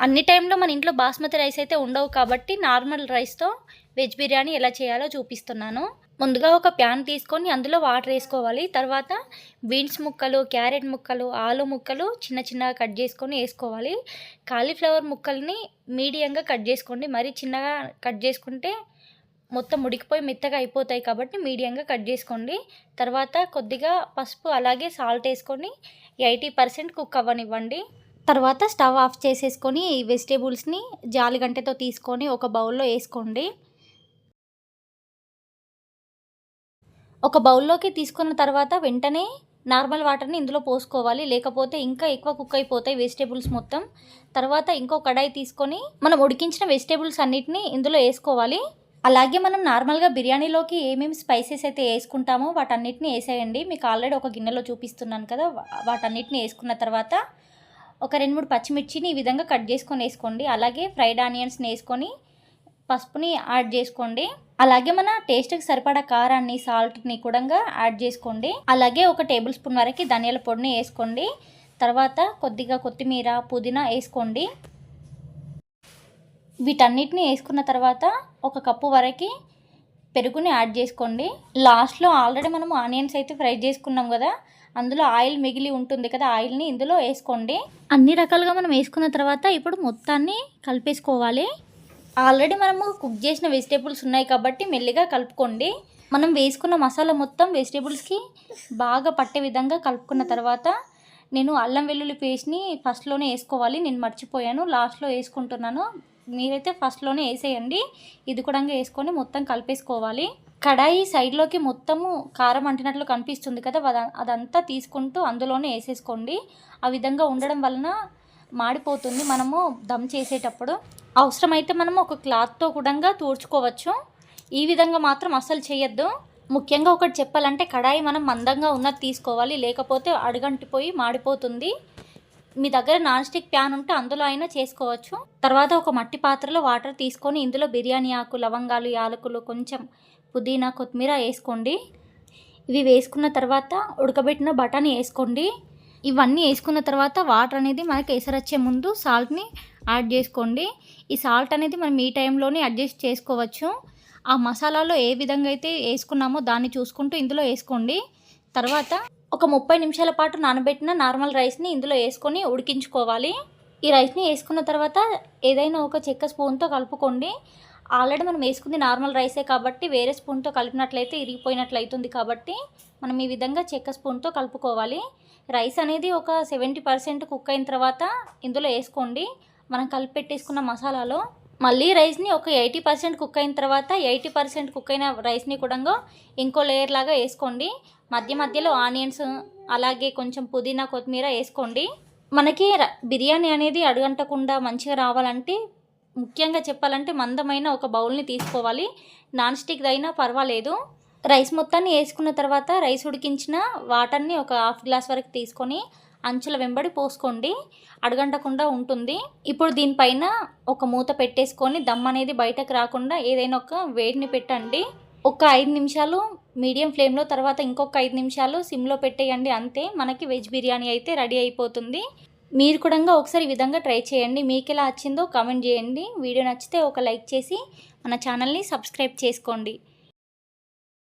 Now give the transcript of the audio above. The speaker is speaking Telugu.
అన్ని టైంలో మన ఇంట్లో బాస్మతి రైస్ అయితే ఉండవు కాబట్టి నార్మల్ రైస్తో వెజ్ బిర్యానీ ఎలా చేయాలో చూపిస్తున్నాను. ముందుగా ఒక ప్యాన్ తీసుకొని అందులో వాటర్ వేసుకోవాలి. తర్వాత బీన్స్ ముక్కలు, క్యారెట్ ముక్కలు, ఆలు ముక్కలు చిన్న చిన్నగా కట్ చేసుకొని వేసుకోవాలి. కాలీఫ్లవర్ ముక్కల్ని మీడియంగా కట్ చేసుకోండి. మరీ చిన్నగా కట్ చేసుకుంటే మొత్తం ఉడికిపోయి మెత్తగా అయిపోతాయి కాబట్టి మీడియంగా కట్ చేసుకోండి. తర్వాత కొద్దిగా పసుపు అలాగే సాల్ట్ వేసుకొని 80% కుక్ అవ్వనివ్వండి. తర్వాత స్టవ్ ఆఫ్ చేసేసుకొని ఈ వెజిటేబుల్స్ని జాలిగంటెతో తీసుకొని ఒక బౌల్లో వేసుకోండి. ఒక బౌల్లోకి తీసుకున్న తర్వాత వెంటనే నార్మల్ వాటర్ని ఇందులో పోసుకోవాలి, లేకపోతే ఇంకా ఎక్కువ కుక్ అయిపోతాయి వెజిటేబుల్స్ మొత్తం. తర్వాత ఇంకో కడాయి తీసుకొని మనం ఉడికించిన వెజిటేబుల్స్ అన్నిటిని ఇందులో వేసుకోవాలి. అలాగే మనం నార్మల్గా బిర్యానీలోకి ఏమేమి స్పైసెస్ అయితే వేసుకుంటామో వాటన్నిటిని వేసేయండి. మీకు ఆల్రెడీ ఒక గిన్నెలో చూపిస్తున్నాను కదా, వాటన్నిటిని వేసుకున్న తర్వాత ఒక 2-3 పచ్చిమిర్చిని ఈ విధంగా కట్ చేసుకొని వేసుకోండి. అలాగే ఫ్రైడ్ ఆనియన్స్ని వేసుకొని పసుపుని యాడ్ చేసుకోండి. అలాగే మన టేస్ట్కి సరిపడా కారాన్ని, సాల్ట్ని కూడా యాడ్ చేసుకోండి. అలాగే ఒక టేబుల్ స్పూన్ వరకు ధనియాల పొడిని వేసుకోండి. తర్వాత కొద్దిగా కొత్తిమీర, పుదీనా వేసుకోండి. వీటన్నిటిని వేసుకున్న తర్వాత ఒక కప్పు వరకు పెరుగుని యాడ్ చేసుకోండి. లాస్ట్లో ఆల్రెడీ మనం ఆనియన్స్ అయితే ఫ్రై చేసుకున్నాం కదా, అందులో ఆయిల్ మిగిలి ఉంటుంది కదా, ఆయిల్ని ఇందులో వేసుకోండి. అన్ని రకాలుగా మనం వేసుకున్న తర్వాత ఇప్పుడు మొత్తాన్ని కలిపేసుకోవాలి. ఆల్రెడీ మనము కుక్ చేసిన వెజిటేబుల్స్ ఉన్నాయి కాబట్టి మెల్లిగా కలుపుకోండి. మనం వేసుకున్న మసాలా మొత్తం వెజిటేబుల్స్కి బాగా పట్టే విధంగా కలుపుకున్న తర్వాత నేను అల్లం వెల్లుల్లి పేస్ట్ని ఫస్ట్లోనే వేసుకోవాలి, నేను మర్చిపోయాను, లాస్ట్లో వేసుకుంటున్నాను. మీరైతే ఫస్ట్లోనే వేసేయండి. ఇది కూడా వేసుకొని మొత్తం కలిపేసుకోవాలి. కడాయి సైడ్లోకి మొత్తము కారం అంటినట్లు కనిపిస్తుంది కదా, అదంతా తీసుకుంటూ అందులోనే వేసేసుకోండి. ఆ విధంగా ఉండడం వలన మాడిపోతుంది మనము దమ్ చేసేటప్పుడు. అవసరమైతే మనము ఒక క్లాత్తో కూడా తూడ్చుకోవచ్చు. ఈ విధంగా మాత్రం అస్సలు చేయొద్దు. ముఖ్యంగా ఒకటి చెప్పాలంటే కడాయి మనం మందంగా ఉన్నది తీసుకోవాలి, లేకపోతే అడుగంటిపోయి మాడిపోతుంది. మీ దగ్గర నాన్ స్టిక్ ప్యాన్ ఉంటే అందులో అయినా చేసుకోవచ్చు. తర్వాత ఒక మట్టి పాత్రలో వాటర్ తీసుకొని ఇందులో బిర్యానీ ఆకు, లవంగాలు, యాలకులు, కొంచెం పుదీనా, కొత్తిమీర వేసుకోండి. ఇవి వేసుకున్న తర్వాత ఉడకబెట్టిన బఠానీ వేసుకోండి. ఇవన్నీ వేసుకున్న తర్వాత వాటర్ అనేది మనకి ఎసరొచ్చే ముందు సాల్ట్ని యాడ్ చేసుకోండి. ఈ సాల్ట్ అనేది మనం ఈ టైంలోనే అడ్జస్ట్ చేసుకోవచ్చు. ఆ మసాలాలో ఏ విధంగా అయితే వేసుకున్నామో దాన్ని చూసుకుంటూ ఇందులో వేసుకోండి. తర్వాత ఒక 30 నిమిషాల పాటు నానబెట్టిన నార్మల్ రైస్ని ఇందులో వేసుకొని ఉడికించుకోవాలి. ఈ రైస్ని వేసుకున్న తర్వాత ఏదైనా ఒక చెక్క స్పూన్తో కలుపుకోండి. ఆల్రెడీ మనం వేసుకుంది నార్మల్ రైసే కాబట్టి వేరే స్పూన్తో కలిపినట్లయితే ఇరిగిపోయినట్లు అవుతుంది కాబట్టి మనం ఈ విధంగా చెక్క స్పూన్తో కలుపుకోవాలి. రైస్ అనేది ఒక 70% కుక్ అయిన తర్వాత ఇందులో వేసుకోండి. మనం కలిపి పెట్టేసుకున్న మసాలాలో మళ్ళీ రైస్ని ఒక 80% కుక్ అయిన తర్వాత 80% కుక్ అయిన రైస్ని కూడా ఇంకో లేయర్ లాగా వేసుకోండి. మధ్య మధ్యలో ఆనియన్స్ అలాగే కొంచెం పుదీనా, కొత్తిమీర వేసుకోండి. మనకి బిర్యానీ అనేది అడుగంటకుండా మంచిగా రావాలంటే ముఖ్యంగా చెప్పాలంటే మందమైన ఒక బౌల్ని తీసుకోవాలి. నాన్ స్టిక్ అయినా పర్వాలేదు. రైస్ మొత్తాన్ని వేసుకున్న తర్వాత రైస్ ఉడికించిన వాటర్ని ఒక 1/2 గ్లాస్ వరకు తీసుకొని అంచుల వెంబడి పోసుకోండి, అడుగంటకుండా ఉంటుంది. ఇప్పుడు దీనిపైన ఒక మూత పెట్టేసుకొని దమ్ అనేది బయటకు రాకుండా ఏదైనా ఒక వేడిని పెట్టండి. ఒక 5 నిమిషాలు మీడియం ఫ్లేమ్లో, తర్వాత ఇంకొక 5 నిమిషాలు సిమ్లో పెట్టేయండి. అంతే, మనకి వెజ్ బిర్యానీ అయితే రెడీ అయిపోతుంది. మీరు కూడా ఒకసారి ఈ విధంగా ట్రై చేయండి. మీకు ఎలా వచ్చిందో కామెంట్ చేయండి. వీడియో నచ్చితే ఒక లైక్ చేసి మన ఛానల్ని సబ్స్క్రైబ్ చేసుకోండి.